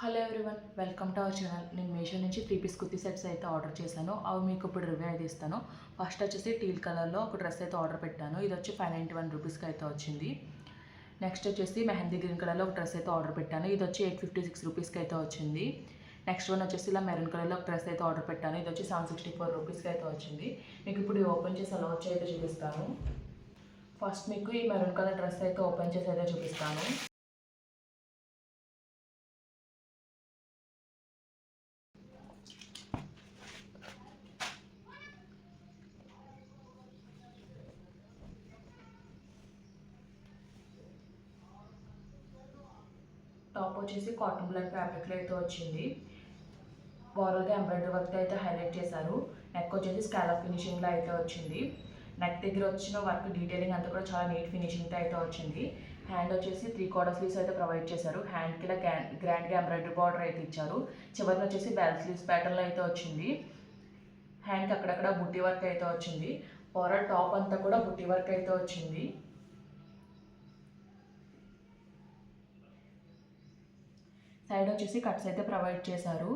Hello everyone, welcome to our channel. నేను మీషో నుంచి 3 piece kurti sets అయితే ఆర్డర్ చేశాను. అవి మీకు ఇప్పుడు రివ్యూ అయితే ఇస్తాను. ఫస్ట్ వచ్చేసి టీల్ కలర్లో ఒక డ్రెస్ అయితే ఆర్డర్ పెట్టాను. ఇది వచ్చి 591 రూపీస్కి అయితే వచ్చింది. నెక్స్ట్ వచ్చేసి మెహందీ గ్రీన్ కలర్లో ఒక డ్రెస్ అయితే ఆర్డర్ పెట్టాను. ఇది వచ్చి 856 రూపీస్కి అయితే వచ్చింది. నెక్స్ట్ వన్ వచ్చేసి ఇలా మెరూన్ కలర్లో ఒక డ్రెస్ అయితే ఆర్డర్ పెట్టాను. ఇది వచ్చి 764 రూపీస్కి అయితే వచ్చింది. మీకు ఇప్పుడు ఓపెన్ చేసి అలా వచ్చి అయితే చూపిస్తాను. ఫస్ట్ మీకు ఈ మెరూన్ కలర్ డ్రెస్ అయితే ఓపెన్ చేసి అయితే చూపిస్తాను. టాప్ వచ్చేసి కాటన్ బ్లాక్ ఫ్యాబ్రిక్లో అయితే వచ్చింది. ఓవరాల్గా ఎంబ్రాయిడరీ వర్క్ అయితే హైలైట్ చేశారు. నెక్ వచ్చేసి స్కాలప్ ఫినిషింగ్లో అయితే వచ్చింది. నెక్ దగ్గర వచ్చిన వర్క్ డీటెయిలింగ్ అంతా కూడా చాలా నీట్ ఫినిషింగ్తో అయితే వచ్చింది. హ్యాండ్ వచ్చేసి 3/4 స్లీవ్స్ అయితే ప్రొవైడ్ చేశారు. హ్యాండ్కి ఇలా గ్రాండ్గా ఎంబ్రాయిడరీ బార్డర్ అయితే ఇచ్చారు. చివరిని వచ్చేసి బెల్ స్లీవ్స్ ప్యాటర్న్లో అయితే వచ్చింది. హ్యాండ్కి అక్కడక్కడ బుట్టి వర్క్ అయితే వచ్చింది. ఓవరాల్ టాప్ అంతా కూడా బుట్టి వర్క్ అయితే వచ్చింది. సైడ్ వచ్చేసి కట్స్ అయితే ప్రొవైడ్ చేశారు.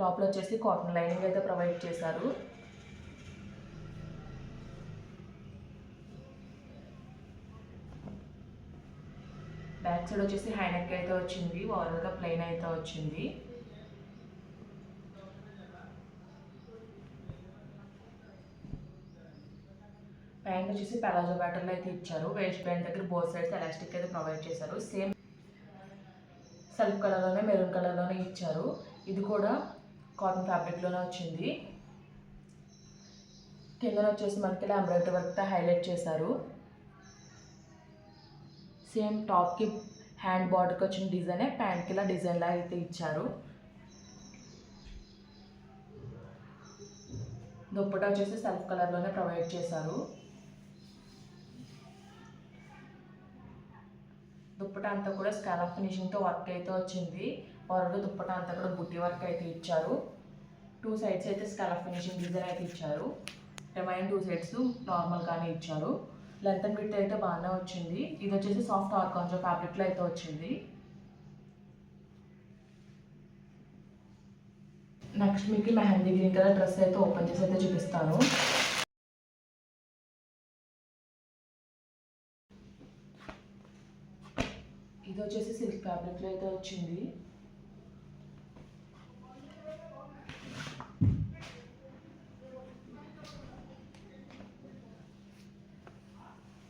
లోపల వచ్చేసి కాటన్ లైనింగ్ అయితే ప్రొవైడ్ చేశారు. బ్యాక్ సైడ్ వచ్చేసి హ్యాండ్ నెక్ అయితే వచ్చింది. ఓవరాల్గా ప్లెయిన్ అయితే వచ్చింది. ప్యాంట్ వచ్చేసి పెలాజో ప్యాటర్న్లో అయితే ఇచ్చారు. వేస్ట్ బ్యాండ్ దగ్గర బోత్ సైడ్స్ ఎలాస్టిక్ అయితే ప్రొవైడ్ చేశారు. సేమ్ సెల్ఫ్ కలర్లోనే మెరూన్ కలర్లోనే ఇచ్చారు. ఇది కూడా కాటన్ ఫ్యాబ్రిక్లోనే వచ్చింది. కిందన వచ్చేసి మనకి ఇలా ఎంబ్రాయిడరీ వర్క్తో హైలైట్ చేశారు. సేమ్ టాప్కి హ్యాండ్ బార్డర్కి వచ్చిన డిజైనే ప్యాంట్కి ఇలా డిజైన్లా అయితే ఇచ్చారు. దుప్పటా వచ్చేసి సెల్ఫ్ కలర్లోనే ప్రొవైడ్ చేశారు. దుప్పటా అంతా కూడా స్కాలప్ ఫినిషింగ్తో వర్క్ అయితే వచ్చింది. ఓవరాల్గా దుప్పటా అంతా కూడా బుట్టి వర్క్ అయితే ఇచ్చారు. 2 సైడ్స్ అయితే స్కాలప్ ఫినిషింగ్ డిజైన్ అయితే ఇచ్చారు. రిమైనింగ్ 2 సైడ్స్ నార్మల్గానే ఇచ్చారు. లెంత్ అండ్ విడ్త్ అయితే బాగానే వచ్చింది. ఇది వచ్చేసి సాఫ్ట్ ఆర్గాంజా ఫ్యాబ్రిక్లో అయితే వచ్చింది. నెక్స్ట్ మీకు మెహందీ గ్రీన్ కలర్ డ్రెస్ అయితే ఓపెన్ చేసి అయితే చూపిస్తాను. ఇది వచ్చేసి సిల్క్ ఫ్యాబ్రిక్లో అయితే వచ్చింది.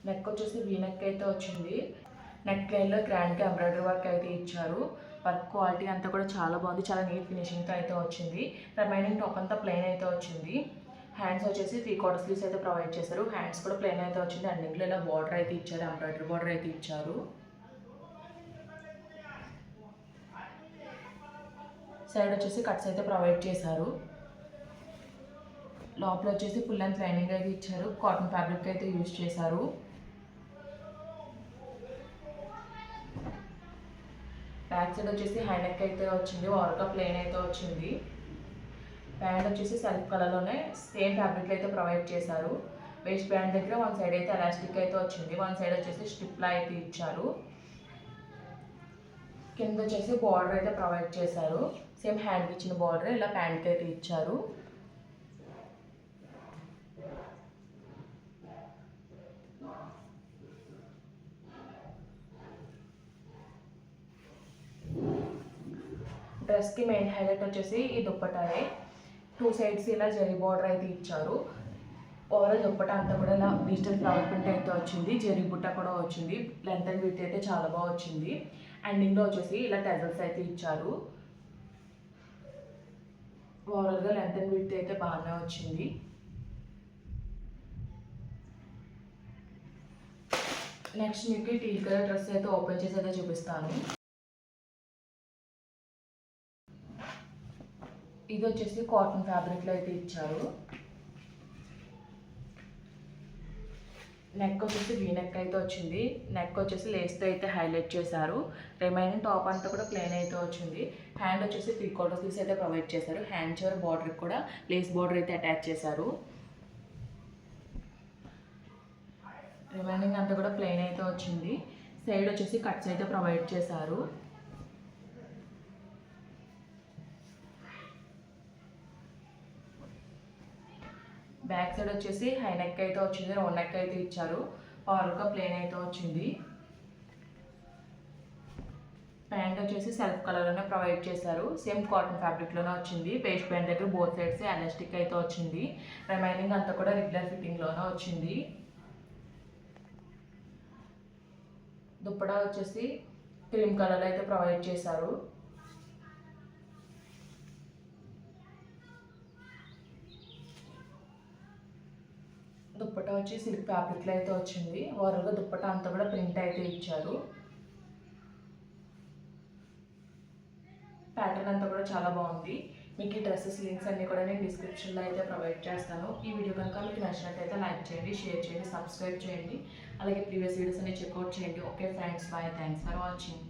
నెక్ వచ్చేసి వీ నెక్ అయితే వచ్చింది. నెక్ లైన్లో గ్రాండ్గా ఎంబ్రాయిడరీ వర్క్ అయితే ఇచ్చారు. వర్క్ క్వాలిటీ అంతా కూడా చాలా బాగుంది. చాలా నీట్ ఫినిషింగ్తో అయితే వచ్చింది. రిమైనింగ్ టాప్ అంతా ప్లెయిన్ అయితే వచ్చింది. హ్యాండ్స్ వచ్చేసి 3/4 స్లీవ్స్ అయితే ప్రొవైడ్ చేశారు. హ్యాండ్స్ కూడా ప్లెయిన్ అయితే వచ్చింది. ఎండింగ్లో ఇలా బార్డర్ అయితే ఇచ్చారు. ఎంబ్రాయిడరీ బార్డర్ అయితే ఇచ్చారు. సైడ్ వచ్చేసి కట్స్ అయితే ప్రొవైడ్ చేశారు. లోపల వచ్చేసి ఫుల్ లెంత్ లైనింగ్ అయితే ఇచ్చారు. కాటన్ ఫ్యాబ్రిక్ అయితే యూజ్ చేశారు. బ్యాక్ సైడ్ వచ్చేసి హ్యాండ్ నెక్ అయితే వచ్చింది. ఓవర్గా ప్లెయిన్ అయితే వచ్చింది. ప్యాంట్ వచ్చేసి సెల్ఫ్ కలర్లోనే సేమ్ ఫ్యాబ్రిక్లో అయితే ప్రొవైడ్ చేశారు. వేస్ట్ బ్యాండ్ దగ్గర 1 సైడ్ అయితే ఎలాస్టిక్ అయితే వచ్చింది. 1 సైడ్ వచ్చేసి స్ట్రిప్లా అయితే ఇచ్చారు. కింద వచ్చేసి బార్డర్ అయితే ప్రొవైడ్ చేశారు. సేమ్ హ్యాండ్కి ఇచ్చిన బార్డర్ ఇలా ప్యాంట్కి అయితే ఇచ్చారు. డ్రెస్కి మెయిన్ హైలైట్ వచ్చేసి ఈ దుప్పటానే. 2 సైడ్స్ ఇలా జరీ బార్డర్ అయితే ఇచ్చారు. ఓవరాల్ దుప్పటా అంతా కూడా ఇలా డిజిటల్ ఫ్లవర్ ప్రింట్ అయితే వచ్చింది. జరీ బుట్ట కూడా వచ్చింది. లెంత్ అండ్ విడ్త్ అయితే చాలా బాగా వచ్చింది. ఎండింగ్లో వచ్చేసి ఇలా టెజల్స్ అయితే ఇచ్చారు. ఓవరాల్గా లెంత్ అండ్ విడ్త్ అయితే బాగానే వచ్చింది. నెక్స్ట్ మీకు టీల్ కలర్ డ్రెస్ అయితే ఓపెన్ చేసి అయితే చూపిస్తాను. ఇది వచ్చేసి కాటన్ ఫ్యాబ్రిక్లో అయితే ఇచ్చారు. నెక్ వచ్చేసి వీ నెక్ అయితే వచ్చింది. నెక్ వచ్చేసి లేస్తో అయితే హైలైట్ చేశారు. రిమైనింగ్ టాప్ అంతా కూడా ప్లెయిన్ అయితే వచ్చింది. హ్యాండ్ వచ్చేసి 3/4 స్లీవ్స్ అయితే ప్రొవైడ్ చేశారు. హ్యాండ్ చివరి బార్డర్కి కూడా లేస్ బార్డర్ అయితే అటాచ్ చేశారు. రిమైనింగ్ అంతా కూడా ప్లెయిన్ అయితే వచ్చింది. సైడ్ వచ్చేసి కట్స్ అయితే ప్రొవైడ్ చేశారు. బ్యాక్ సైడ్ వచ్చేసి హై నెక్ అయితే వచ్చింది, రౌండ్ నెక్ అయితే ఇచ్చారు, పవర్గా ప్లేన్ అయితే వచ్చింది. ప్యాంట్ వచ్చేసి సెల్ఫ్ కలర్లోనే ప్రొవైడ్ చేశారు, సేమ్ కాటన్ ఫ్యాబ్రిక్లోనే వచ్చింది. వేస్ట్ ప్యాంట్ దగ్గర బోత్ సైడ్స్ ఎలాస్టిక్ అయితే వచ్చింది, రిమైనింగ్ అంతా కూడా రెగ్యులర్ ఫిట్టింగ్లోనే వచ్చింది. దుప్పటా వచ్చేసి క్రీమ్ కలర్ అయితే ప్రొవైడ్ చేశారు. దుప్పటా వచ్చి సిల్క్ ఫ్యాబ్రిక్లో అయితే వచ్చింది, ఓవరాల్గా దుప్పటా అంతా కూడా ప్రింట్ అయితే ఇచ్చారు. ప్యాటర్న్ అంతా కూడా చాలా బాగుంది. మీకు ఈ డ్రెస్సెస్ లింక్స్ అన్నీ కూడా నేను డిస్క్రిప్షన్లో అయితే ప్రొవైడ్ చేస్తాను. ఈ వీడియో కనుక మీకు నచ్చినట్టయితే లైక్ చేయండి, షేర్ చేయండి, సబ్స్క్రైబ్ చేయండి, అలాగే ప్రీవియస్ వీడియోస్ అన్ని చెక్అవుట్ చేయండి. Okay friends, bye, thanks for watching.